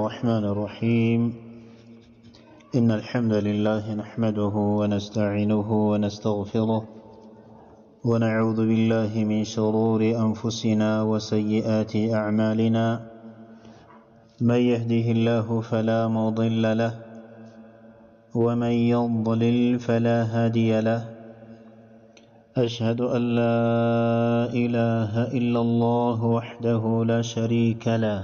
الرحمن الرحيم إن الحمد لله نحمده ونستعينه ونستغفره ونعوذ بالله من شرور أنفسنا وسيئات أعمالنا من يهده الله فلا مضل له ومن يضلل فلا هادي له أشهد أن لا إله إلا الله وحده لا شريك له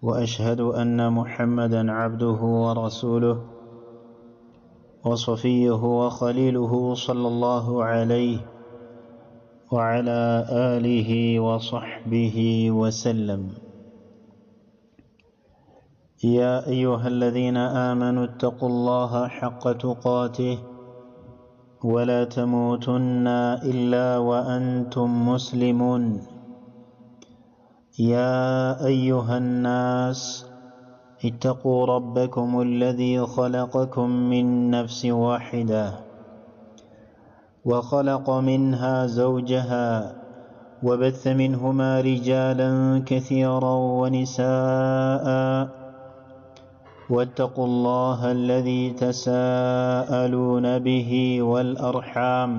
وأشهد أن محمدًا عبده ورسوله وصفيه وخليله صلى الله عليه وعلى آله وصحبه وسلم. يا أيها الذين آمنوا اتقوا الله حق تقاته ولا تموتن إلا وأنتم مسلمون. يا أيها الناس اتقوا ربكم الذي خلقكم من نفس واحدة وخلق منها زوجها وبث منهما رجالا كثيرا ونساء واتقوا الله الذي تساءلون به والأرحام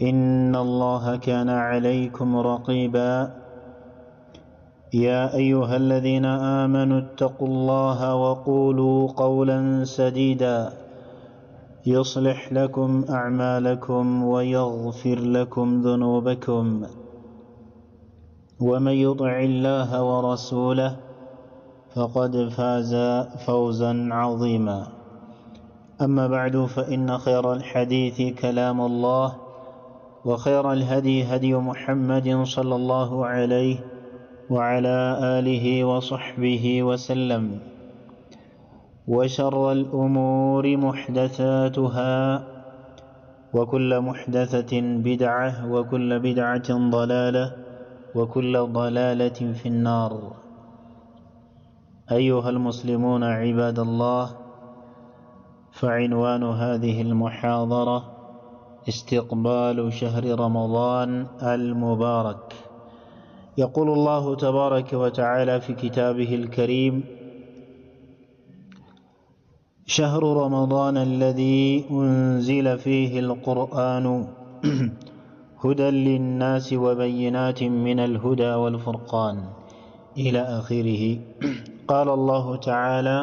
إن الله كان عليكم رقيبا. يا أيها الذين آمنوا اتقوا الله وقولوا قولا سديدا يصلح لكم أعمالكم ويغفر لكم ذنوبكم ومن يطع الله ورسوله فقد فاز فوزا عظيما. أما بعد فإن خير الحديث كلام الله وخير الهدي هدي محمد صلى الله عليه وعلى آله وصحبه وسلم وشر الأمور محدثاتها وكل محدثة بدعة وكل بدعة ضلالة وكل ضلالة في النار. أيها المسلمون عباد الله، فعنوان هذه المحاضرة استقبال شهر رمضان المبارك. يقول الله تبارك وتعالى في كتابه الكريم: شهر رمضان الذي أنزل فيه القرآن هدى للناس وبينات من الهدى والفرقان إلى آخره. قال الله تعالى: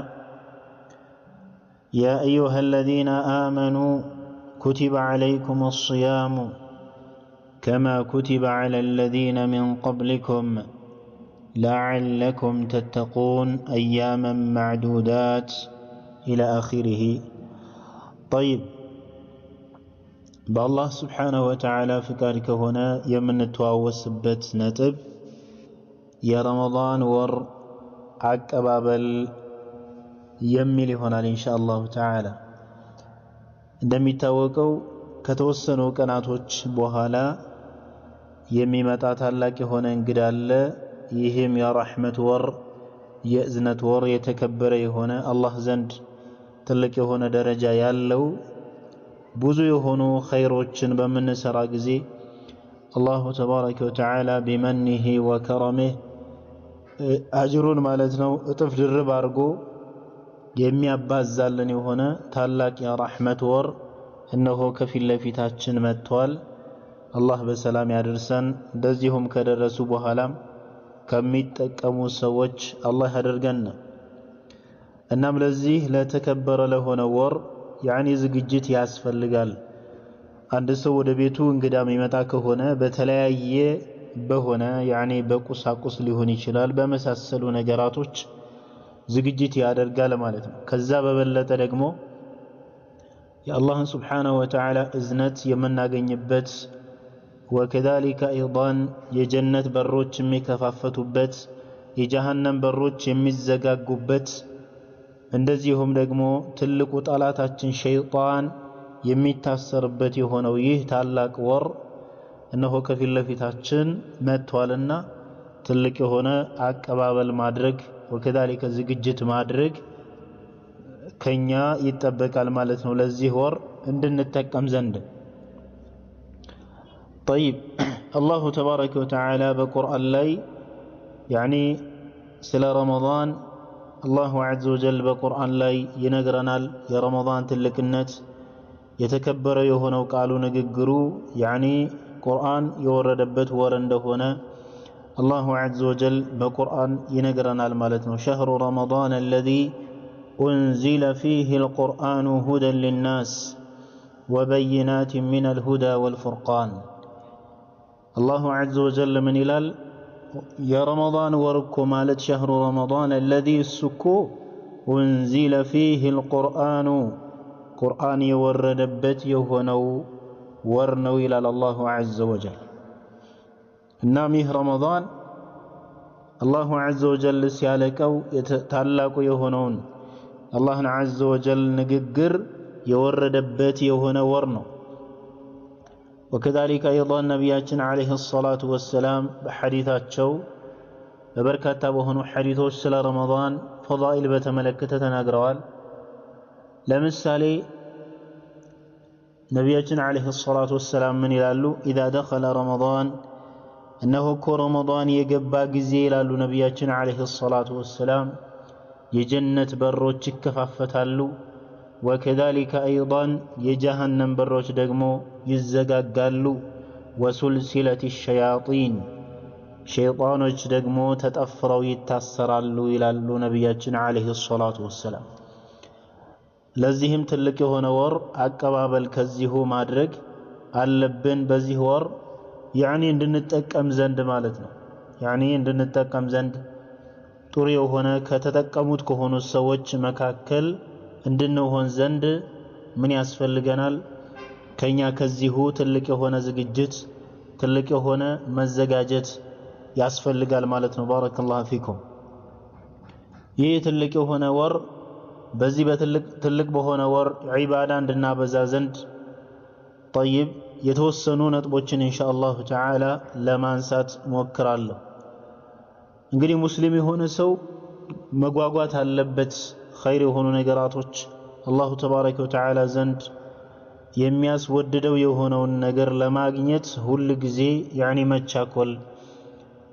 يا أيها الذين آمنوا كتب عليكم الصيام كما كتب على الذين من قبلكم لعلكم تتقون أياما معدودات إلى آخره. طيب، بالله سبحانه وتعالى فكارك هنا يمن تواوس بت نتب يا رمضان ور عقبابل يميل هنا إن شاء الله تعالى. دمي توقو كتوسنو كناتوش بوهالا የሚመጣ ታላቅ የሆነ እንግዳ አለ። ይህም የረህመት ወር የእዝነት ወር የተከበረ የሆነ አላህ ዘንድ ትልቅ የሆነ ደረጃ ያለው ብዙ የሆኑ ኸይሮችን በመንሰራ ጊዜ አላሁ ተባረከ ወተዓላ ቢመንሂ ወከረሚህ አጅሩን ማለት ነው እጥፍ ድርብ አድርጎ የሚያባዛልን የሆነ ታላቅ የረህመት ወር እነሆ ከፊት ለፊታችን መጥቷል። አላህ በሰላም ያደርሰን። እንደዚሁም ከደረሱ በኋላም ከሚጠቀሙ ሰዎች አላህ ያደርገን። እናም ለዚህ ለተከበረ ለሆነ ወር ዝግጅት ያስፈልጋል። አንድ ሰው ወደ ቤቱ እንግዳ የሚመጣ ከሆነ በተለያየ በሆነ በቁሳቁስ ሊሆን ይችላል፣ በመሳሰሉ ነገራቶች ዝግጅት ያደርጋል ማለት ነው። ከዛ በበለጠ ደግሞ የአላህን ሱብሓነሁ ወተዓላ እዝነት የምናገኝበት وكذلك أيضا የጀነት በሮች የሚከፋፈቱበት የጀሃነም በሮች የሚዘጋጉበት እንደዚሁም ደግሞ ትልቁ ጠላታችን ሸይጣን የሚታሰርበት የሆነው ይህ ታላቅ ወር እነሆ ከፊት ለፊታችን መጥቷልና ትልቅ የሆነ አቀባበል ማድረግ وكذلك ዝግጅት ማድረግ ከኛ ይጠበቃል ማለት ነው ለዚህ ወር እንድንጠቀም ዘንድ። طيب الله تبارك وتعالى بقرآن لاي ስለ ረመዳን አላሁ ዐዘ ወጀል በቁርአን ላይ ይነግረናል። የረመዳን ትልቅነት የተከበረ የሆነው ቃሉ ንግግሩ ያኒ ቁርአን የወረደበት ወር እንደሆነ አላሁ ዐዘ ወጀል በቁርአን ይነግረናል ማለት ነው። ሸህሩ ረመዳን አለዚ ኡንዚለ ፊህ አልቁርአኑ ሁደን ሊናስ ወበይናት ሚነል ሁዳ ወልፉርቃን። አላሁ ዐዘ ወጀል ምን ይላል? የረመዳን ወር እኮ ማለት ሸህሩ ረመዳን አለዚ እሱኮ ኡንዚለ ፊህ አልቁርአኑ ቁርአን የወረደበት የሆነው ወር ነው ይላል አላሁ ዐዘ ወጀል። እናም ይህ ረመዳን አላሁ ዐዘ ወጀል ሲያለቀው ታላቁ የሆነውን አላህን ዐዘ ወጀል ንግግር የወረደበት የሆነ ወር ነው። ወከዛሊከ አይضን ነቢያችን ዓለይሂ ሰላቱ ወሰላም በሐዲታቸው በበርካታ በሆኑ ሐዲቶች ስለ ረመዳን ፈዳኢል በተመለከተ ተናግረዋል። ለምሳሌ ነቢያችን ዓለይሂ ሰላቱ ወሰላም ምን ይላሉ? ኢዛ ደኸለ ረመዳን እነሆ እኮ ረመዳን የገባ ጊዜ ይላሉ ነቢያችን ዓለይሂ ሰላቱ ወሰላም የጀነት በሮች ይከፋፈታሉ። ወከዛሊከ አይضን የጀሃነም በሮች ደግሞ ይዘጋጋሉ። ወሱልሲለት ሸያጢን ሸይጣኖች ደግሞ ተጠፍረው ይታሰራሉ ይላሉ ነቢያችን ዓለይሂ ሰላቱ ወሰላም። ለዚህም ትልቅ የሆነ ወር አቀባበል ከዚሁ ማድረግ አለብን። በዚህ ወር ያኒ እንድንጠቀም ዘንድ ማለት ነው። ያኒ እንድንጠቀም ዘንድ ጥሩ የሆነ ከተጠቀሙት ከሆኑ ሰዎች መካከል እንድንሆን ዘንድ ምን ያስፈልገናል? ከኛ ከዚሁ ትልቅ የሆነ ዝግጅት ትልቅ የሆነ መዘጋጀት ያስፈልጋል ማለት ነው። ባረከላሁ ፊኩም። ይህ ትልቅ የሆነ ወር በዚህ በትልቅ በሆነ ወር ዒባዳ እንድናበዛ ዘንድ ጠይብ የተወሰኑ ነጥቦችን ኢንሻአላሁ ተዓላ ለማንሳት ሞክራለሁ። እንግዲህ ሙስሊም የሆነ ሰው መጓጓት አለበት ኸይር የሆኑ ነገራቶች አላሁ ተባረከ ወተዓላ ዘንድ የሚያስወድደው የሆነውን ነገር ለማግኘት ሁል ጊዜ ያኒ መቻኮል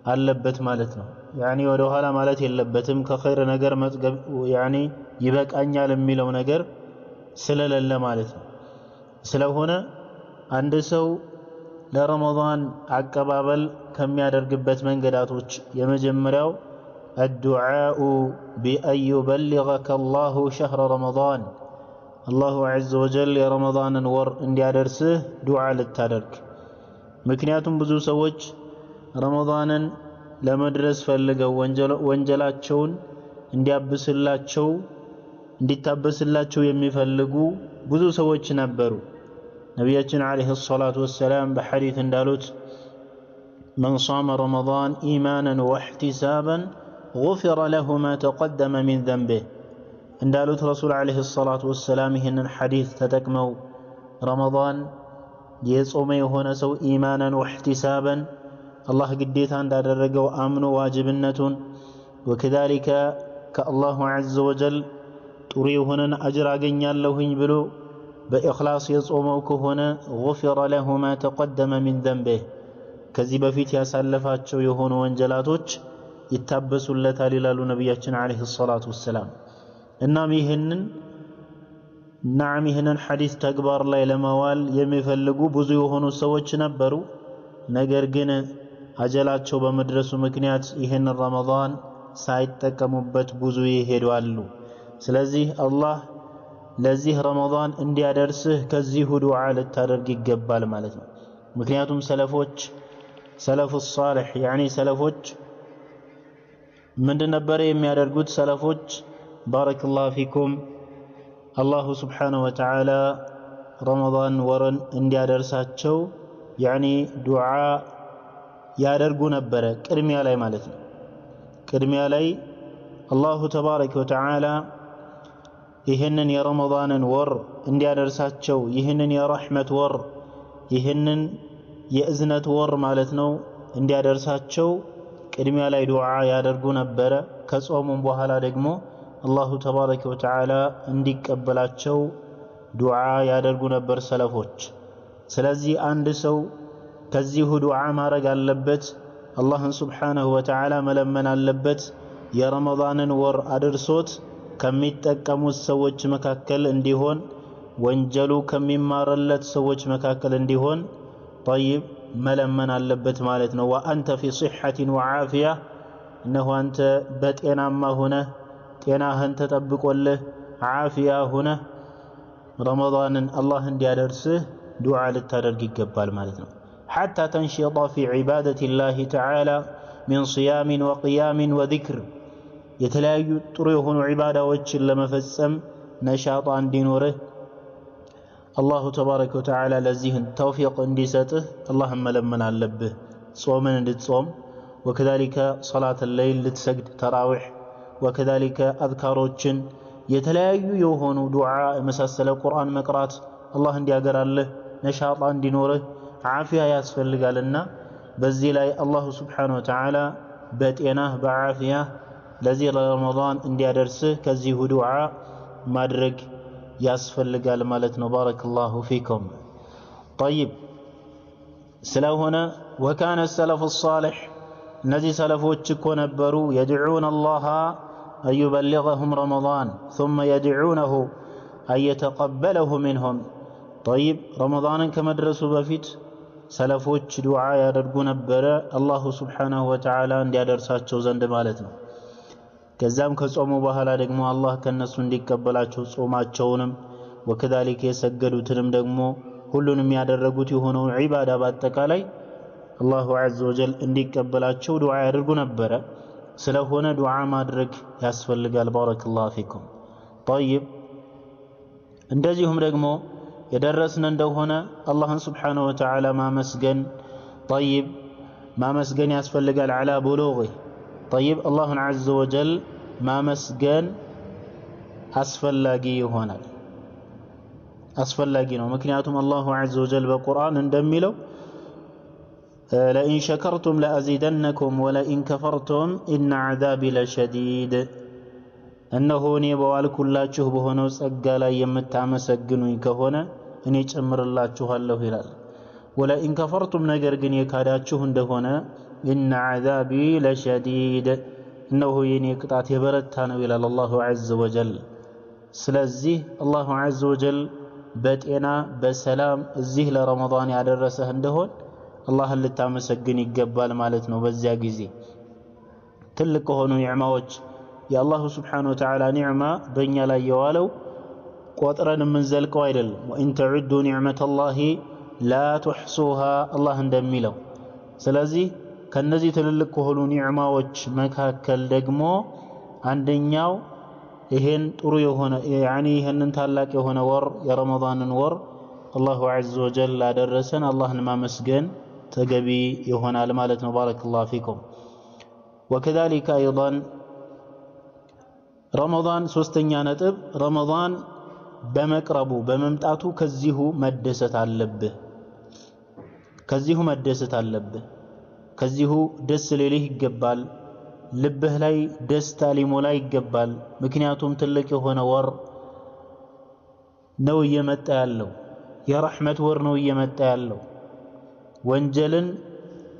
አለበት ማለት ነው። ያኒ ወደ ኋላ ማለት የለበትም። ከኸይር ነገር መጥገብ ያኒ ይበቃኛል የሚለው ነገር ስለሌለ ማለት ነው። ስለሆነ አንድ ሰው ለረመዳን አቀባበል ከሚያደርግበት መንገዳቶች የመጀመሪያው الدعاء بأن يبلغك الله شهر رمضان الله عز وجل يا رمضان ور እንዲያደርስህ ዱዓ ልታደርግ። ምክንያቱም ብዙ ሰዎች ረመዳንን ለመድረስ ፈልገው ወንጀላቸውን እንዲያብስላቸው እንዲታበስላቸው የሚፈልጉ ብዙ ሰዎች ነበሩ። ነቢያችን ዓለይሂ ሰላቱ ወሰላም በሐዲት እንዳሉት من صام رمضان إيمانا واحتسابا غفر له ما تقدم من ذنبه እንዳሉት ረሱል ዓለይሂ ሰላቱ ወሰላም ይህንን ሐዲት ተጠቅመው ረመዳን የጾመ የሆነ ሰው ኢማናን ወህቲሳበን አላህ ግዴታ እንዳደረገው አምኖ ዋጅብነቱን ወከዛሊከ ከአላሁ ዐዘ ወጀል ጥሩ የሆነን አጅር አገኛለሁኝ ብሎ በኢኽላስ የጾመው ከሆነ غفر له ما تقدم من ذنبه ከዚህ በፊት ያሳለፋቸው የሆኑ ወንጀላቶች ይታበሱለታል ይላሉ ነቢያችን ዓለይሂ ሰላቱ ወሰላም። እናም ይህንን ሐዲስ ተግባር ላይ ለማዋል የሚፈልጉ ብዙ የሆኑ ሰዎች ነበሩ። ነገር ግን አጀላቸው በመድረሱ ምክንያት ይህንን ረመዳን ሳይጠቀሙበት ብዙ ይሄዳሉ። ስለዚህ አላህ ለዚህ ረመዳን እንዲያደርስህ ከዚሁ ዱዓ ልታደርግ ይገባል ማለት ነው። ምክንያቱም ሰለፉ ሷሊህ ያኒ ሰለፎች ምንድን ነበር የሚያደርጉት? ሰለፎች ባረከላሁ ፊኩም አላሁ ስብሓነሁ ወተዓላ ረመዳን ወርን እንዲያደርሳቸው ያኒ ዱዓ ያደርጉ ነበረ። ቅድሚያ ላይ ማለት ነው። ቅድሚያ ላይ አላሁ ተባረከ ወተዓላ ይህንን የረመዳንን ወር እንዲያደርሳቸው ይህንን የረሕመት ወር ይህንን የእዝነት ወር ማለት ነው እንዲያደርሳቸው ቅድሚያ ላይ ዱዓ ያደርጉ ነበረ። ከጾሙም በኋላ ደግሞ አላሁ ተባረከ ወተዓላ እንዲቀበላቸው ዱዓ ያደርጉ ነበር ሰለፎች። ስለዚህ አንድ ሰው ከዚሁ ዱዓ ማድረግ አለበት። አላህን ሱብሓነሁ ወተዓላ መለመን አለበት። የረመዳንን ወር አድርሶት ከሚጠቀሙት ሰዎች መካከል እንዲሆን ወንጀሉ ከሚማረለት ሰዎች መካከል እንዲሆን طيب መለመን አለበት ማለት ነው። ወአንተ ፊ صحة وعافية እነሆ አንተ በጤናማ ሆነ ጤናህን ተጠብቆልህ ዓፊያ ሆነ ረመዳንን አላህ እንዲያደርስህ ዱዓ ልታደርግ ይገባል ማለት ነው። حتى تنشط في عبادة الله تعالى من صيام وقيام وذكر የተለያዩ ጥሩ የሆኑ ዒባዳዎችን ለመፈጸም ነሻጣ እንዲኖርህ አላሁ ተባረከ ወተዓላ ለዚህን ተውፊቅ እንዲሰጥህ አላህን መለመን አለብህ። ጾምን እንድትጾም وكذلك صلاة الليل ልትሰግድ ተራዊሕ وكذلك አዝካሮችን የተለያዩ የሆኑ ዱዓ መሳሰለ ቁርአን መቅራት አላህ እንዲያገራልህ ነሻጣ እንዲኖርህ ዓፊያ ያስፈልጋልና በዚህ ላይ አላሁ ስብሓነሁ ወተዓላ በጤናህ በዓፊያ ለዚህ ረመዳን እንዲያደርስህ ከዚሁ ዱዓ ማድረግ ያስፈልጋል ማለት ነው። ባረከላሁ ፊኩም። طيب ስለሆነ وكان السلف الصالح እነዚህ ሰለፎች እኮ ነበሩ يدعون الله أن يبلغهم رمضان ثم يدعونه أن يتقبله منهم طيب رمضان كمدرسوا بفيت ሰለፎች ዱዓ ያደርጉ ነበረ አላሁ ስብሓነሁ ወተዓላ እንዲያደርሳቸው ዘንድ ማለት ነው። ከዛም ከጾሙ በኋላ ደግሞ አላህ ከነሱ እንዲቀበላቸው ጾማቸውንም ወከዛሊክ የሰገዱትንም ደግሞ ሁሉንም ያደረጉት የሆነውን ዒባዳ በአጠቃላይ አላሁ ዐዘ ወጀል እንዲቀበላቸው ዱዓ ያደርጉ ነበረ። ስለሆነ ዱዓ ማድረግ ያስፈልጋል። ባረከላሁ ፊኩም። طيب እንደዚሁም ደግሞ የደረስን እንደሆነ አላህን ስብሓነሁ ወተዓላ ማመስገን طيب ማመስገን ያስፈልጋል። على بلوغه طيب አላህን ዐዘ ወጀል ማመስገን አስፈላጊ ይሆናል አስፈላጊ ነው። ምክንያቱም አላሁ ዐዘ ወጀል በቁርአን እንደሚለው لئن شكرتم لأزيدنكم ولئن كفرتم إن عذابي لشديد እነሆ እኔ በዋልኩላችሁ በሆነው ጸጋ ላይ የምታመሰግኑኝ ከሆነ እኔ ጨምርላችኋለሁ ይላል። ወለኢን ከፈርቱም ነገር ግን የካዳችሁ እንደሆነ ኢነ ዐዛቢ ለሸዲድ እነሆ የኔ ቅጣት የበረታ ነው ይላል አላሁ ዐዘ ወጀል። ስለዚህ አላሁ ዐዘ ወጀል በጤና በሰላም እዚህ ለረመዳን ያደረሰህ እንደሆን አላህን ልታመሰግን ይገባል ማለት ነው። በዚያ ጊዜ ትልቅ ከሆኑ ኒዕማዎች የአላሁ ስብሓነሁ ወተዓላ ኒዕማ በእኛ ላይ የዋለው ቆጥረን የምንዘልቀው አይደለም። ወኢን ተዑዱ ኒዕመተላሂ ላ ትሕሱሃ አላህ እንደሚለው። ስለዚህ ከነዚህ ትልልቅ ከሆኑ ኒዕማዎች መካከል ደግሞ አንደኛው ይሄን ጥሩ የሆነ ይሄንን ታላቅ የሆነ ወር የረመዳንን ወር አላሁ ዐዘ ወጀል ላደረሰን አላህን ማመስገን ተገቢ ይሆናል ማለት ነው። ባረከላሁ ፊኩም። ወከዛሊከ አይضን ረመዳን ሶስተኛ ነጥብ ረመዳን በመቅረቡ በመምጣቱ ከዚሁ መደሰት አለብህ። ከዚሁ ደስ ሊልህ ይገባል። ልብህ ላይ ደስታ ሊሞላ ይገባል። ምክንያቱም ትልቅ የሆነ ወር ነው እየመጣ ያለው። የረሕመት ወር ነው እየመጣ ያለው።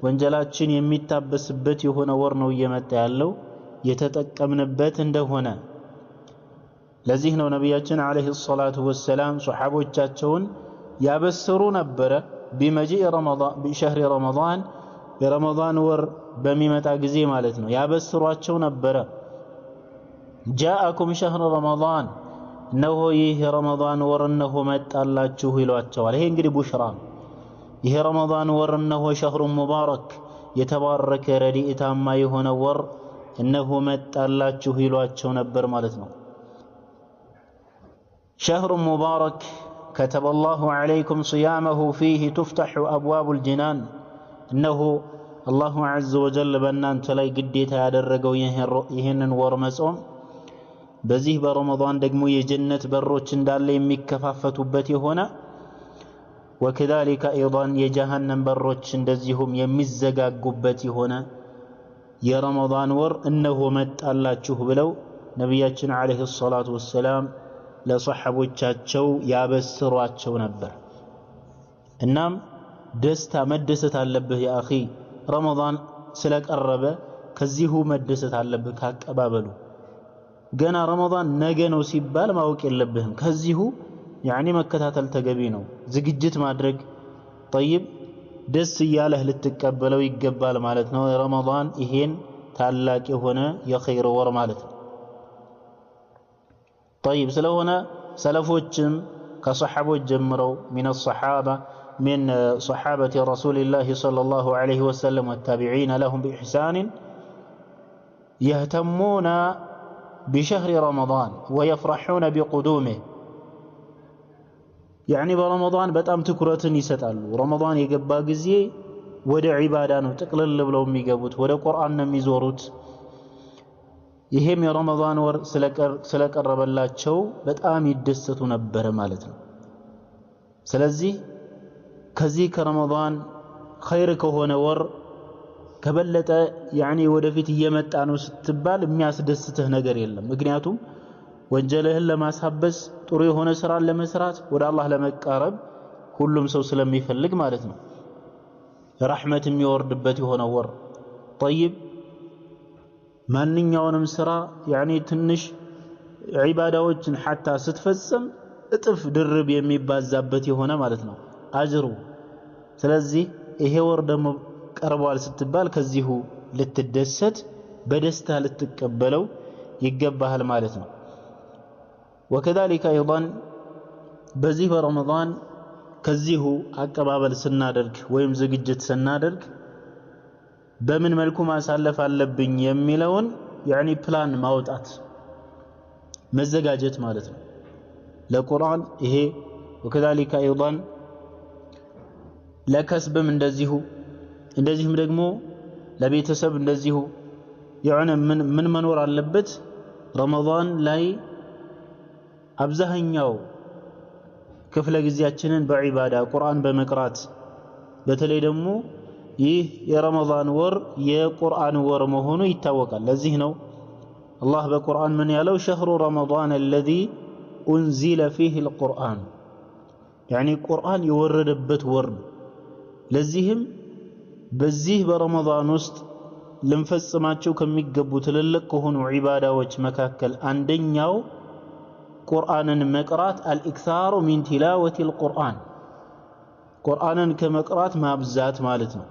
ወንጀላችን የሚታበስበት የሆነ ወር ነው እየመጣ ያለው የተጠቀምንበት እንደሆነ። ለዚህ ነው ነቢያችን አለይሂ ሰላቱ ወሰላም ሱሐቦቻቸውን ያበስሩ ነበረ ቢመጂእ ረመዳን ቢሸህሪ ረመዳን የረመዳን ወር በሚመጣ ጊዜ ማለት ነው ያበስሯቸው ነበረ። ጃአኩም ሸህሩ ረመዳን እነሆ ይህ ረመዳን ወር እነሆ መጣላችሁ ይሏቸዋል። ይሄ እንግዲህ ቡሽራ ነው። ይሄ ረመዳን ወር እነሆ ሸህሩ ሙባረክ የተባረከ ረድኤታማ የሆነ ወር እነሆ መጣላችሁ ይሏቸው ነበር ማለት ነው። ሸህሩ ሙባረክ كتب الله عليكم صيامه فيه تفتح أبواب الجنان እነሆ አላሁ ዐዘ ወጀል በእናንተ ላይ ግዴታ ያደረገው ይህንን ወር መጾም በዚህ በረመዳን ደግሞ የጀነት በሮች እንዳለ የሚከፋፈቱበት የሆነ ወከዛሊከ አይضን የጀሃነም በሮች እንደዚሁም የሚዘጋጉበት የሆነ የረመዳን ወር እነሆ መጣላችሁ ብለው ነቢያችን አለይሂ ሰላቱ ወሰላም ለሷሐቦቻቸው ያበስሯቸው ነበር። እናም ደስታ መደሰት አለብህ ያ አኺ ረመዳን ስለቀረበ ከዚሁ መደሰት አለብህ ካቀባበሉ ገና ረመዳን ነገ ነው ሲባል ማወቅ የለብህም ከዚሁ ያኒ መከታተል ተገቢ ነው ዝግጅት ማድረግ طيب ደስ እያለህ ልትቀበለው ይገባል ማለት ነው ረመዳን ይሄን ታላቅ የሆነ የኸይር ወር ማለት ነው طيب ስለሆነ ሰለፎችም ከሰሐቦች ጀምረው من صحابة رسول الله صلى الله عليه وسلم والتابعين لهم بإحسان يهتمون بشهر رمضان ويفرحون بقدومه يعني برمضان በጣም ትኩረትን ይሰጣሉ ረመዳን የገባ ጊዜ ወደ ዒባዳ ነው ጥቅልል ብለው የሚገቡት ወደ ቁርአን ነው የሚዞሩት ይሄም የረመዳን ወር ስለቀረበላቸው በጣም ይደሰቱ ነበር ማለት ነው ስለዚህ ከዚህ ከረመዳን ኸይር ከሆነ ወር ከበለጠ ያኒ ወደፊት እየመጣ ነው ስትባል የሚያስደስትህ ነገር የለም ምክንያቱም ወንጀልህን ለማሳበስ ጥሩ የሆነ ስራ ለመስራት ወደ አላህ ለመቃረብ ሁሉም ሰው ስለሚፈልግ ማለት ነው ረህመት የሚወርድበት የሆነ ወር طيب ማንኛውንም ስራ ያኒ ትንሽ ዒባዳዎችን حتى ስትፈጽም እጥፍ ድርብ የሚባዛበት የሆነ ማለት ነው አጅሩ ስለዚህ ይሄ ወር ደግሞ ቀርቧል ስትባል ከዚሁ ልትደሰት በደስታ ልትቀበለው ይገባሃል ማለት ነው وكذلك ايضا በዚህ በረመዳን ከዚሁ አቀባበል ስናደርግ ወይም ዝግጅት ስናደርግ በምን መልኩ ማሳለፍ አለብኝ የሚለውን ያኒ ፕላን ማውጣት መዘጋጀት ማለት ነው ለቁርአን ይሄ وكذلك ايضا ለከስብም እንደዚሁም ደግሞ ለቤተሰብ እንደዚሁ ያኔ ምን መኖር አለበት ረመዳን ላይ አብዛኛው ክፍለ ጊዜያችንን በዒባዳ ቁርአን በመቅራት በተለይ ደግሞ ይህ የረመዳን ወር የቁርአን ወር መሆኑ ይታወቃል ለዚህ ነው አላህ በቁርአን ምን ያለው شهر رمضان الذي انزل فيه القرآن يعني ቁርአን የወረደበት ወር ለዚህም በዚህ በረመዳን ውስጥ ልንፈጽማቸው ከሚገቡ ትልልቅ ከሆኑ ዒባዳዎች መካከል አንደኛው ቁርአንን መቅራት አልኢክሳሩ ሚን ቲላወቲ القرآن ቁርአንን ከመቅራት ማብዛት ማለት ነው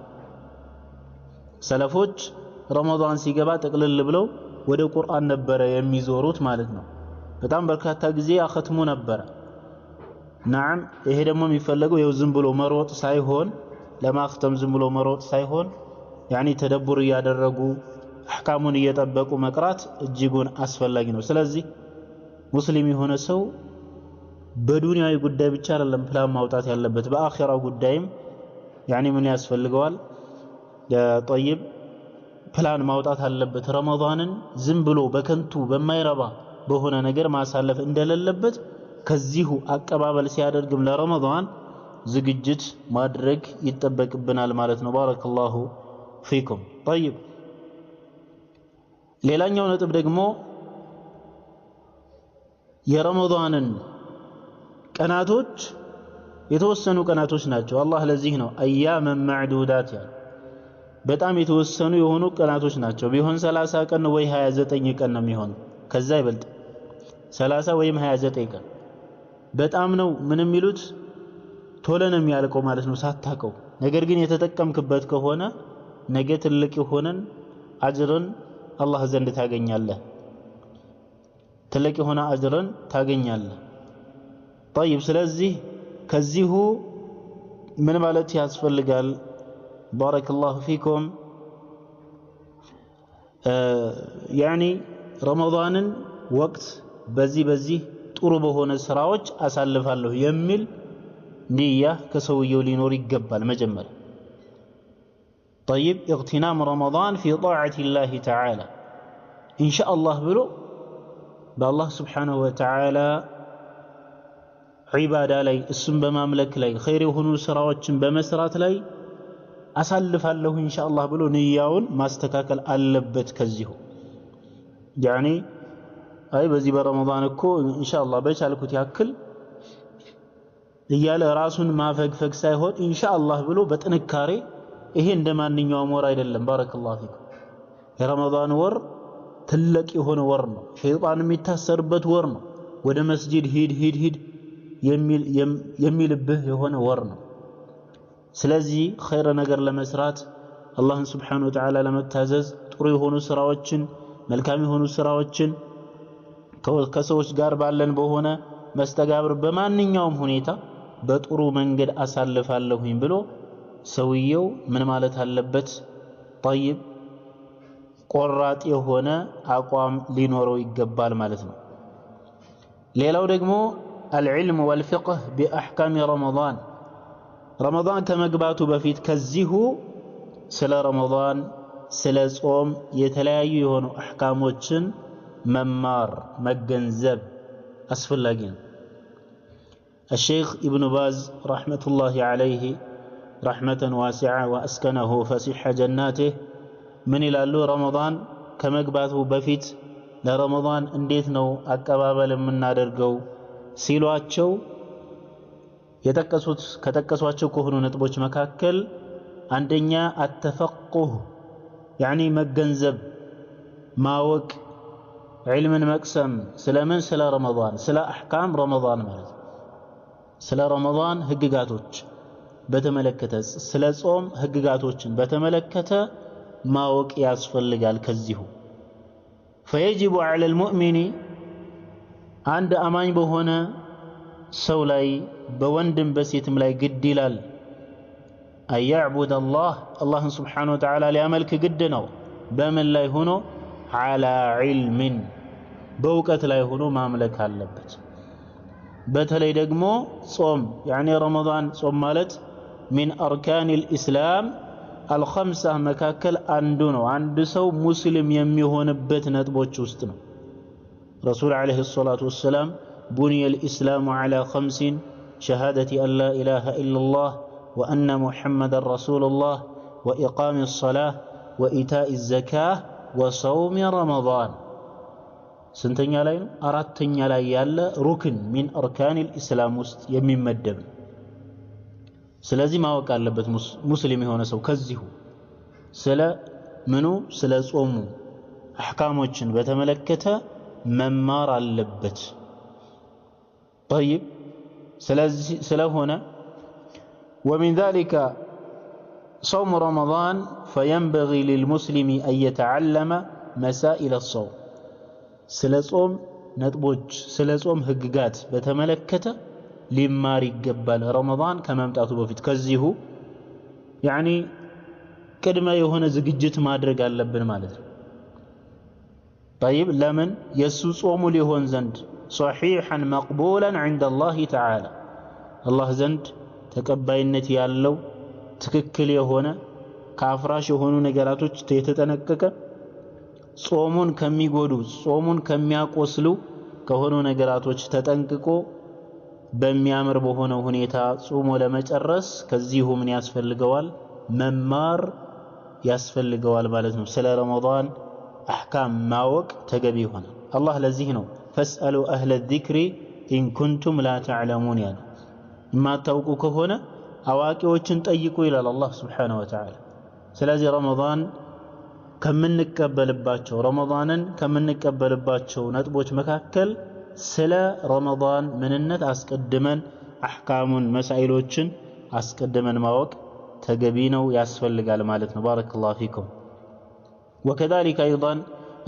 ሰለፎች ረመዳን ሲገባ ጥቅልል ብለው ወደ ቁርአን ነበር የሚዞሩት ማለት ነው በጣም በርካታ ጊዜ አختሙ ነበር نعم ይሄ ደግሞ የሚፈልገው የው ዝም ብሎ መሮጥ ሳይሆን ለማختም ዝም ብሎ መሮጥ ሳይሆን ያኒ ተደብር ያደረጉ አህካሙን እየጠበቁ መቅራት እጅጉን አስፈላጊ ነው ስለዚህ ሙስሊም የሆነ ሰው በዱንያዊ ጉዳይ ብቻ አይደለም ፕላን ማውጣት ያለበት በአኺራው ጉዳይም ያኒ ምን ያስፈልገዋል ለطيب ፕላን ማውጣት አለበት ረመዳንን ዝም ብሎ በከንቱ በማይረባ በሆነ ነገር ማሳለፍ እንደሌለበት ከዚሁ አቀባበል ሲያደርግም ለረመዳን ዝግጅት ማድረግ ይተበቅብናል ማለት ነው ባረከላሁ ፊኩም طيب ሌላኛው ነጥብ ደግሞ የረመዳንን ቀናቶች የተወሰኑ ቀናቶች ናቸው አላህ ለዚህ ነው አያመን ማዕዱዳት ያለው በጣም የተወሰኑ የሆኑ ቀናቶች ናቸው ቢሆን 30 ቀን ወይ 29 ቀን ነው የሚሆን ከዛ ይበልጥ 30 ወይም 29 ቀን በጣም ነው ምን የሚሉት ቶሎ ነው የሚያልቀው ማለት ነው ሳታቀው ነገር ግን የተጠቀምክበት ከሆነ ነገ ትልቅ የሆነን አጅርን አላህ ዘንድ ታገኛለህ ትልቅ የሆነ አጅርን ታገኛለህ طيب ስለዚህ ከዚሁ ምን ማለት ያስፈልጋል ባረከላሁ ፊኩም يعني ረመዳንን ወቅት በዚህ ጥሩ በሆነ ስራዎች አሳልፋለሁ የሚል ንያ ከሰውየው ሊኖር ይገባል መጀመሪያ طيب اغتنام رمضان في طاعة الله تعالى إن شاء الله بلو بالله سبحانه وتعالى عبادة لي اسم بمملك لي خير يهونو سراواتشن بمسرات لي أسلف له إن شاء الله بلو نياون ما استكاكل ألبت كزيهو يعني أي بزي برمضان كو إن شاء الله بيش على كتي أكل እያለ ራሱን ማፈግፈግ ሳይሆን ኢንሻአላህ ብሎ በጥንካሬ ይሄ እንደማንኛውም ወር አይደለም ባረከላሁ ፊኩም የረመዳን ወር ትልቅ የሆነ ወር ነው። ሸይጣን የሚታሰርበት ወር ነው። ወደ መስጂድ ሂድ የሚልብህ የሆነ ወር ነው። ስለዚህ ኸይር ነገር ለመስራት አላህን ስብሓነሁ ወተዓላ ለመታዘዝ ጥሩ የሆኑ ስራዎችን መልካም የሆኑ ስራዎችን ከሰዎች ጋር ባለን በሆነ መስተጋብር በማንኛውም ሁኔታ በጥሩ መንገድ አሳልፋለሁኝ ብሎ ሰውየው ምን ማለት አለበት? ጠይብ ቆራጥ የሆነ አቋም ሊኖረው ይገባል ማለት ነው። ሌላው ደግሞ አልዕልም ወልፊቅህ ቢአሕካም ረመዳን ረመዳን ከመግባቱ በፊት ከዚሁ ስለ ረመዳን ስለ ጾም የተለያዩ የሆኑ አሕካሞችን መማር መገንዘብ አስፈላጊ ነው። الشيخ ابن باز رحمة الله عليه رحمة واسعة وأسكنه فسيح جناته من يلالو رمضان كمقباته بفيت لرمضان انديثنو أكبابل من نادرقو سيلواتشو كتكسواتشو كهنو نتبوش مكاكل عندنا التفقه يعني مجنزب ماوك علم مقسم سلامن سلا رمضان سلا أحكام رمضان مالت سلا رمضان هققاتوش بتملكته سلا صوم هققاتوش بتملكته ماوك ياسفل لقال كزيهو فيجب على المؤمن عند أمان بهنا سولاي بوندن بسيتم لاي قد دلال أن يعبد الله سبحانه وتعالى لأملك قدنو بمن لا يهونو على علم بوكت لا يهونو ماملك هاللبت بتلي دقمو صوم يعني رمضان صوم مالت من أركان الإسلام الخمسة مكاكل عندنا عند سو مسلم يميهون بتنت بوتشوستنا رسول عليه الصلاة والسلام بني الإسلام على 5 شهادة أن لا إله إلا الله وأن محمد رسول الله وإقام الصلاة وإيتاء الزكاة وصوم رمضان سنتين يالين أردتين يالين ركن من أركان الإسلام يمين مدب سلازي ما وقال لبت مسلمي هنا سو كزيه سلا منو سلا صومو أحكاموچن بتملكته ممار اللبت طيب سلا هنا ومن ذلك صوم رمضان فينبغي للمسلم أن يتعلم مسائل الصوم سلصوم نطبوج سلصوم هققات بتملكته لمار يقبل رمضان كما امتعتو بفيت كزيهو يعني كدما يهون زقجت ما درق اللبن مالت طيب لمن يسو صوم ليهون زند صحيحا مقبولا عند الله تعالى الله زند ተቀባይነት ያለው ትክክል የሆነ ካፍራሽ የሆኑ ነገራቶች የተጠነቀቀ ጾሙን ከሚጎዱ ጾሙን ከሚያቆስሉ ከሆኑ ነገራቶች ተጠንቅቆ በሚያምር በሆነ ሁኔታ ጾሙ ለመጨረስ ከዚሁ ምን ያስፈልገዋል መማር ያስፈልገዋል ማለት ነው። ስለ ረመዳን አህካም ማወቅ ተገቢ ይሆናል። አላህ ለዚህ ነው ፈስአሉ አህለ ዚክሪ ኢን ኩንቱም ላ ተዕለሙን ያለው የማታውቁ ከሆነ አዋቂዎችን ጠይቁ ይላል አላህ Subhanahu Wa Ta'ala። ስለዚህ ረመዳን ረመዳንን ከምንቀበልባቸው ነጥቦች መካከል ስለ ረመዳን ምንነት አስቀድመን አህካሙን መሳኢሎችን አስቀድመን ማወቅ ተገቢ ነው ያስፈልጋል ማለት ነው። ባረከላሁ ፊኩም። وكذلك ايضا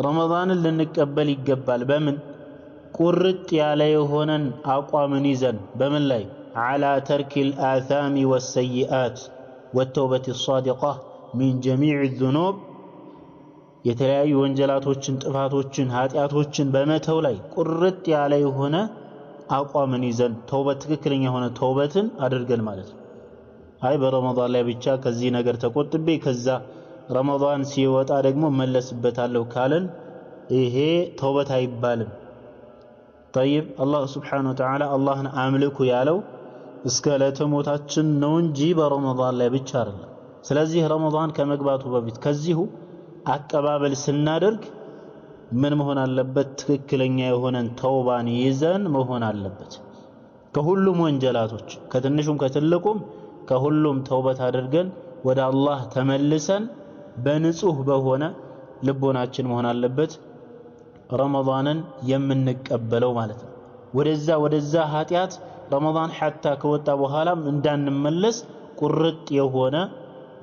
ረመዳንን ልንቀበል ይገባል በምን ቁርጥ ያለ የሆነን አቋምን ይዘን በምን ላይ على ترك الآثام والسيئات والتوبة الصادقة من جميع الذنوب የተለያዩ ወንጀላቶችን ጥፋቶችን ኃጢያቶችን በመተው ላይ ቁርጥ ያለ የሆነ አቋምን ይዘን ተውበት ትክክለኛ የሆነ ተውበትን አድርገን ማለት ነው። አይ በረመዳን ላይ ብቻ ከዚህ ነገር ተቆጥቤ ከዛ ረመዳን ሲወጣ ደግሞ መለስበታለሁ ካለን ይሄ ተውበት አይባልም። طيب الله سبحانه وتعالى اللهን አምልኩ ያለው እስከ ለተሞታችን ነው እንጂ በረመዳን ላይ ብቻ አይደለም። ስለዚህ ረመዳን ከመግባቱ በፊት ከዚሁ አቀባበል ስናደርግ ምን መሆን አለበት ትክክለኛ የሆነን ተውባን ይዘን መሆን አለበት። ከሁሉም ወንጀላቶች ከትንሹም ከትልቁም ከሁሉም ተውበት አድርገን ወደ አላህ ተመልሰን በንጹህ በሆነ ልቦናችን መሆን አለበት ረመዳንን የምንቀበለው ማለት ነው ወደዛ ኃጢያት ረመዳን حتى ከወጣ በኋላም እንዳንመለስ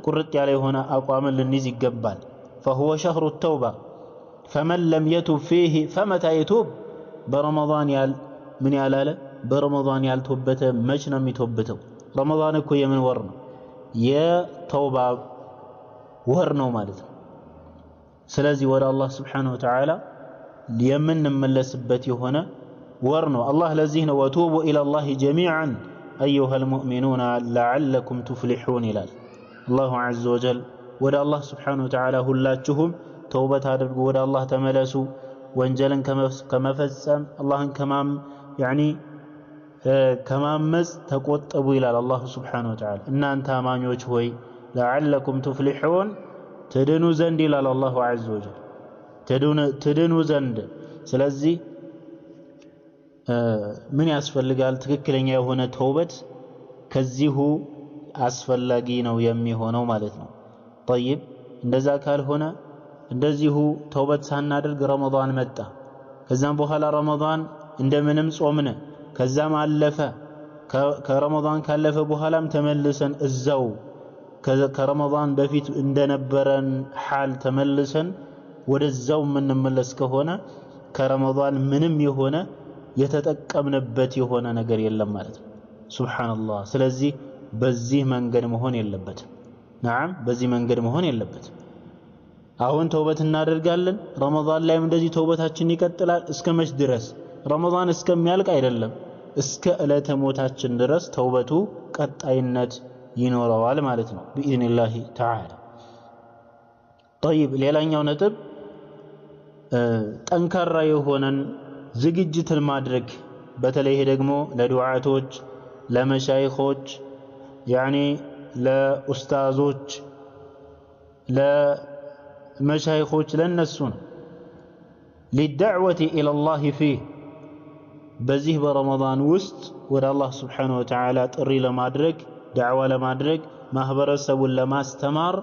ቁርጥ ያለ የሆነ አቋምን ልንይዝ ይገባል فهو شهر التوبة فمن لم يتوب فيه فمتى يتوب برمضان من ያላለ برمضان ያልተወበተ መች ነው የሚተወበተው ረመዳን እኮ የምን ወር ነው የተውባ ወር ነው ማለት ነው ስለዚህ ወደ አላህ Subhanahu Wa Ta'ala የምንመለስበት የሆነ ወር ነው አላህ ለዚህ ነው ወቱቡ ኢላ አላህ جميعا ايها المؤمنون لعلكم تفلحون ይላል አላሁ عز وجل ወደ አላህ Subhanahu Wa Ta'ala ሁላችሁም ተውበት አድርጉ ወደ አላህ ተመለሱ ወንጀልን ከመፈጸም አላህን ከማመጽ ተቆጠቡ ይላል አላህ Subhanahu Wa Ta'ala እናንተ አማኞች ሆይ لعلكم تفلحون ትድኑ ዘንድ ይላል አላሁ عز وجل ትድኑ ዘንድ ስለዚህ ምን ያስፈልጋል ትክክለኛ የሆነ ተውበት ከዚሁ አስፈላጊ ነው የሚሆነው ማለት ነው طيب እንደዛ ካልሆነ እንደዚሁ ተውበት ሳናደርግ ረመዳን መጣ ከዛም በኋላ ረመዳን እንደምንም ጾምነ ከዛም አለፈ ከረመዳን ካለፈ በኋላም ተመልሰን እዛው ከረመዳን በፊት እንደነበረን ሐል ተመልሰን ወደዛው ምንመለስ ከሆነ ከረመዳን ምንም የሆነ የተጠቀምንበት የሆነ ነገር የለም ማለት ነው ሱብሃንአላህ ስለዚህ በዚህ መንገድ መሆን የለበትም نعم በዚህ መንገድ መሆን የለበትም አሁን ተውበት እናደርጋለን ረመዳን ላይም እንደዚህ ተውበታችን ይቀጥላል እስከመች ድረስ ረመዳን እስከሚያልቅ አይደለም እስከ ዕለተ ሞታችን ድረስ ተውበቱ ቀጣይነት ይኖረዋል ማለት ነው بإذنillah تعالى طيب ሌላኛው ነጥብ ጠንካራ የሆነን ዝግጅትን ማድረግ በተለይ ደግሞ ለዱዓቶች ለመሻይኾች ለኡስታዞች ለመሻይኾች ለነሱ ነው للدعوة إلى الله فيه በዚህ በረመዳን ውስጥ ወደ አላህ Subhanahu Wa Ta'ala ጥሪ ለማድረግ ዳዕዋ ለማድረግ ማህበረሰቡን ለማስተማር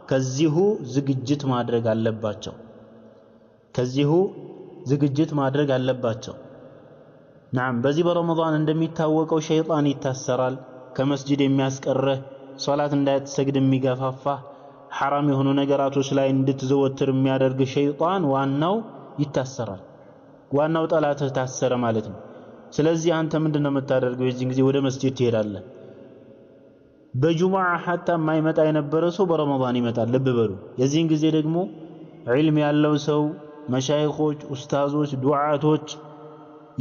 ከዚሁ ዝግጅት ማድረግ አለባቸው نعم በዚህ በረመዳን እንደሚታወቀው ሸይጣን ይታሰራል ከመስጂድ የሚያስቀርህ ሶላት እንዳትሰግድ የሚገፋፋ حرام የሆኑ ነገራቶች ላይ እንድትዘወትር የሚያደርግ ሸይጣን ዋናው ይታሰራል ዋናው ጠላትህ ታሰረ ማለት ነው ስለዚህ አንተ ምንድነው የምታደርገው የዚህ ጊዜ ወደ መስጂድ ትሄዳለህ በጁሙዓ حتى የማይመጣ የነበረ ሰው በረመዳን ይመጣል ልብ በሉ የዚህን ጊዜ ደግሞ ዒልም ያለው ሰው መሻይኾች ኡስታዞች ዱዓቶች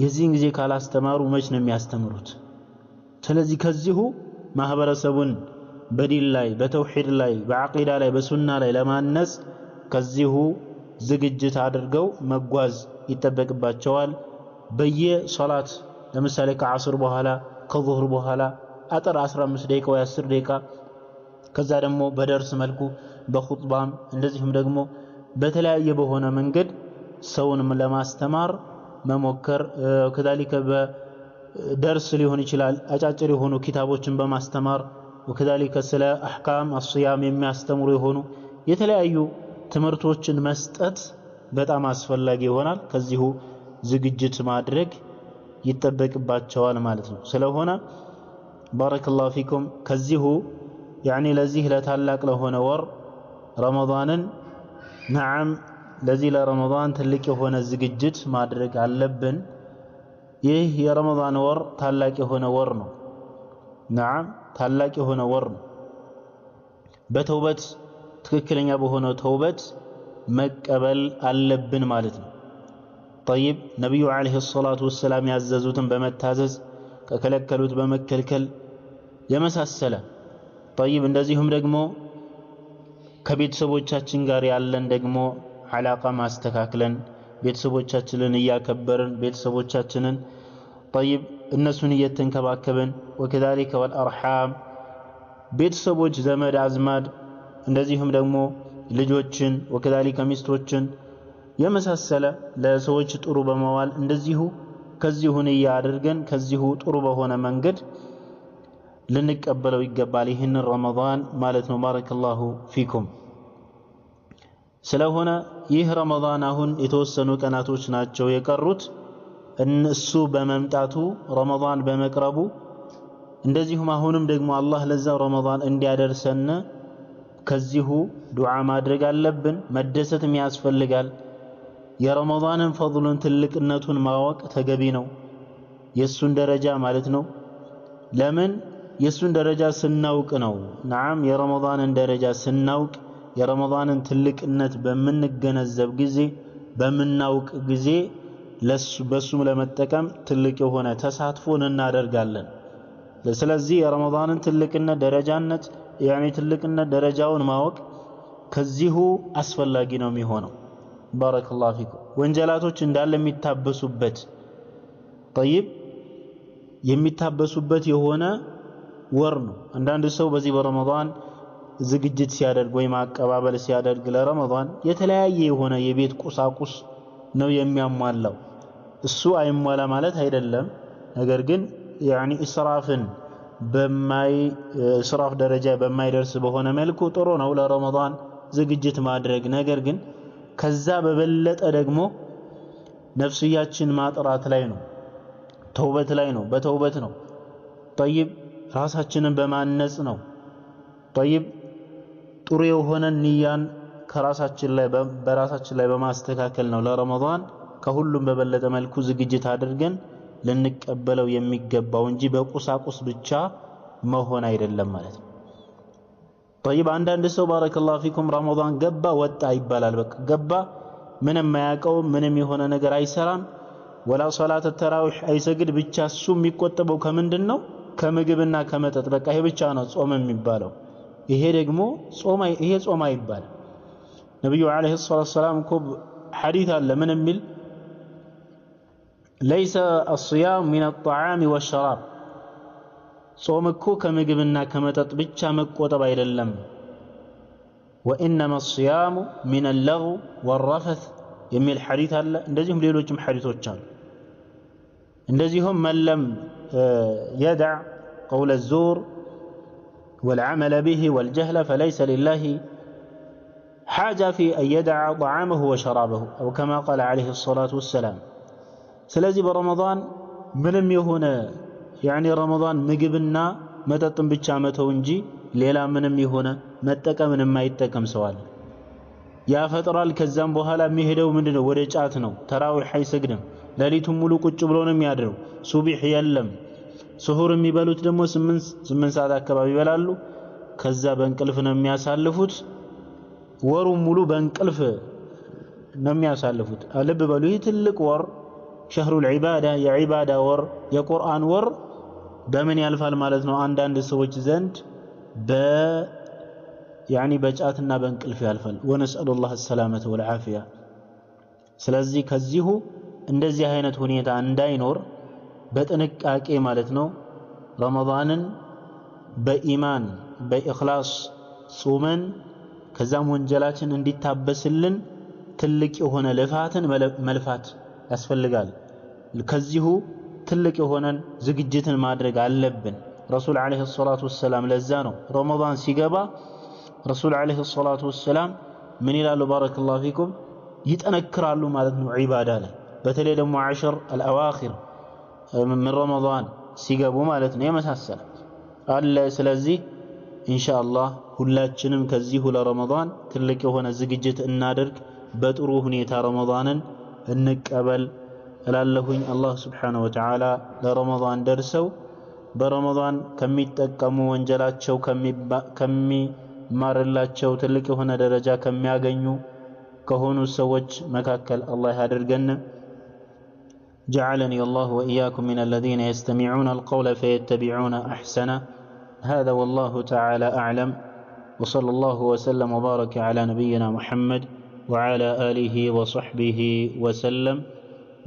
የዚህን ጊዜ ካላስተማሩ መች ነው የሚያስተምሩት ስለዚህ ከዚሁ ማህበረሰቡን በዲን ላይ በተውሂድ ላይ በአቂዳ ላይ በሱና ላይ ለማነጽ ከዚሁ ዝግጅት አድርገው መጓዝ ይተበቅባቸዋል በየሶላት ለምሳሌ ከዓስር በኋላ ከዙህር በኋላ አጥር 15 ደቂቃ ወይ 10 ደቂቃ ከዛ ደግሞ በደርስ መልኩ በኹጥባም እንደዚሁም ደግሞ በተለያየ በሆነ መንገድ ሰውንም ለማስተማር መሞከር ከذلك በደርስ ሊሆን ይችላል አጫጭር የሆኑ ኪታቦችን በማስተማር وكذلك ስለ احكام الصيام የሚያስተምሩ የሆኑ የተለያዩ ትምህርቶችን መስጠት በጣም አስፈላጊ ይሆናል ከዚሁ ዝግጅት ማድረግ ይተበቅባቸዋል ማለት ነው ስለሆነ ባረከላሁ ፊኩም ከዚሁ ለዚህ ለታላቅ ለሆነ ወር ረመዳንን نعم ለዚህ ለረመዳን ትልቅ የሆነ ዝግጅት ማድረግ አለብን ይህ የረመዳን ወር ታላቅ የሆነ ወር ነው نعم ታላቅ የሆነ ወር ነው በተውበት ትክክለኛ በሆነ ተውበት መቀበል አለብን ማለት ነው طيب ነብዩ አለይሂ ሰላቱ ወሰለም ያዘዙትን በመታዘዝ ከከለከሉት በመከልከል የመሳሰለ طيب እንደዚሁም ደግሞ ከቤተሰቦቻችን ጋር ያለን ደግሞ አላቃ ማስተካክለን ቤተሰቦቻችንን ያከበርን ቤተሰቦቻችንን طيب እነሱን እየተንከባከበን وكذلك والارحام ቤተሰቦች ዘመድ አዝማድ እንደዚሁም ደግሞ ልጆችን وكذلك ሚስቶችን የመሳሰለ ለሰዎች ጥሩ በመዋል እንደዚሁ ከዚሁን ያድርገን ከዚሁ ጥሩ በሆነ መንገድ ልንቀበለው ይገባል ይህን ረመዳን ማለት ነው ባረከላሁ ፊኩም ስለሆነ ይህ ረመዳን አሁን የተወሰኑ ቀናቶች ናቸው የቀሩት እነሱ በመምጣቱ ረመዳን በመቅረቡ እንደዚሁም አሁንም ደግሞ አላህ ለዛው ረመዳን እንዲያደርሰን ከዚሁ ዱዓ ማድረግ አለብን መደሰትም ያስፈልጋል የረመዳንን ፈضሉን ትልቅነቱን ማወቅ ተገቢ ነው የሱን ደረጃ ማለት ነው ለምን የሱን ደረጃ ስናውቅ ነው نعم የረመዳንን ደረጃ ስናውቅ የረመዳንን ትልቅነት በመንገነዘብ ጊዜ በመናውቅ ጊዜ በሱም ለመጠቀም ትልቅ የሆነ ተሳትፎን እናደርጋለን ስለዚህ የረመዳንን ትልቅነት ደረጃነት ትልቅነት ደረጃውን ማወቅ ከዚሁ አስፈላጊ ነው የሚሆነው ባረከላሁ ፊኩም ወንጀላቶች እንዳለ የሚታበሱበት طيب የሚታበሱበት የሆነ ወር ነው አንዳንድ ሰው በዚህ በረመዳን ዝግጅት ሲያደርግ ወይ ማቀባበል ሲያደርግ ለረመዳን የተለያየ የሆነ የቤት ቁሳቁስ ነው የሚያሟላው እሱ አይሟላ ማለት አይደለም ነገር ግን እስራፍን እስራፍ ደረጃ በማይደርስ በሆነ መልኩ ጥሩ ነው ለረመዳን ዝግጅት ማድረግ ነገር ግን ከዛ በበለጠ ደግሞ ነፍስያችን ማጥራት ላይ ነው ተውበት ላይ ነው በተውበት ነው طيب ራሳችንን በማነጽ ነው طيب ጥሩ የሆነ ንያን በራሳችን ላይ በማስተካከል ነው ለረመዳን ከሁሉም በበለጠ መልኩ ዝግጅት አድርገን ልንቀበለው የሚገባው እንጂ በቁሳቁስ ብቻ መሆን አይደለም ማለት ነው طيب አንዳንድ ሰው ባረከላሁ ፊኩም ረመዳን ገባ ወጣ ይባላል በቃ ገባ ምንም ማያቀው ምንም የሆነ ነገር አይሰራም ወላ ሶላተ ተራዊህ አይሰግድ ብቻ እሱ የሚቆጠበው ከምንድነው ከምግብና ከመጠጥ በቃ ይሄ ብቻ ነው ጾም የሚባለው ይሄ ደግሞ ጾም አይባል ነብዩ አለይሂ ሰላም እኮ ሐዲስ አለ ምን የሚል ليس الصيام من الطعام والشراب ጾም እኮ ከምግብና ከመጠጥ ብቻ መቆጠብ አይደለም وانما الصيام من اللغو والرفث የሚል ሐዲስ አለ እንደዚሁም ሌሎችም ሐዲሶች አሉ እንደዚሁም من لم يدع قول الزور والعمل به والجهل فليس لله حاجة في أن يدع طعامه وشرابه أو كما قال عليه الصلاة والسلام ስለዚህ በረመዳን ምንም የሆነ ረመዳን ምግብና መጠጥን ብቻ መተው እንጂ ሌላ ምንም የሆነ መጠቀምን የማይጠቀም ሰው አለ ያፈጥራል ከዛም በኋላ የሚሄደው ምንድነው ወደ ጫት ነው ተራዊህ አይሰግድም ሌሊቱን ሙሉ ቁጭ ብሎ ነው የሚያድረው ሱብህ የለም ሱሁር የሚበሉት ደግሞ 8 ሰዓት አካባቢ ይበላሉ ከዛ በእንቅልፍ ነው የሚያሳልፉት ወሩን ሙሉ በእንቅልፍ ነው የሚያሳልፉት ልብ በሉ ይህ ትልቅ ወር شهر العبادة يا عبادة ور يا قرآن ور بمن يالفال مالتنا عندان سوج زند بجاتنا بنقلف يالفال ونسأل الله السلامة والعافية سلازي كزيه እንደዚህ አይነት ሁኔታ እንዳይኖር በጥንቃቄ ማለት ነው ረመዳንን በኢማን በኢኽላስ ጾመን ከዛም ወንጀላችን እንዲታበስልን ትልቅ የሆነ ልፋትን መልፋት ያስፈልጋል ከዚሁ ትልቅ የሆነን ዝግጅትን ማድረግ አለብን ረሱል አለይሂ ሰላቱ ወሰለም ለዛ ነው ረመዳን ሲገባ ረሱል አለይሂ ሰላቱ ወሰለም ምን ይላሉ ባረከላሁ ፊኩም ይጠነክራሉ ማለት ነው ዒባዳ ላይ በተለይ ደግሞ 10 الأواخر من رمضان ሲገቡ ማለት ነው የመሳሰለ አለ ስለዚህ ኢንሻአላህ ሁላችንም ከዚሁ ለረመዳን ትልቅ የሆነ ዝግጅት እናድርግ በጥሩ ሁኔታ ረመዳንን እንቀበል እላለሁኝ አላህ Subhanahu Wa Ta'ala ለረመዳን ደርሰው በረመዳን ከሚጠቀሙ ወንጀላቸው ከሚማርላቸው ትልቅ የሆነ ደረጃ ከሚያገኙ ከሆኑ ሰዎች መካከል አላህ ያድርገን جعلني الله وإياكم من الذين يستمعون القول فيتبعون أحسنه هذا والله تعالى أعلم وصلى الله وسلم وبارك على نبينا محمد وعلى آله وصحبه وسلم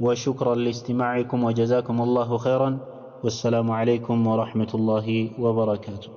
وشكرا لاستماعكم وجزاكم الله خيرا والسلام عليكم ورحمة الله وبركاته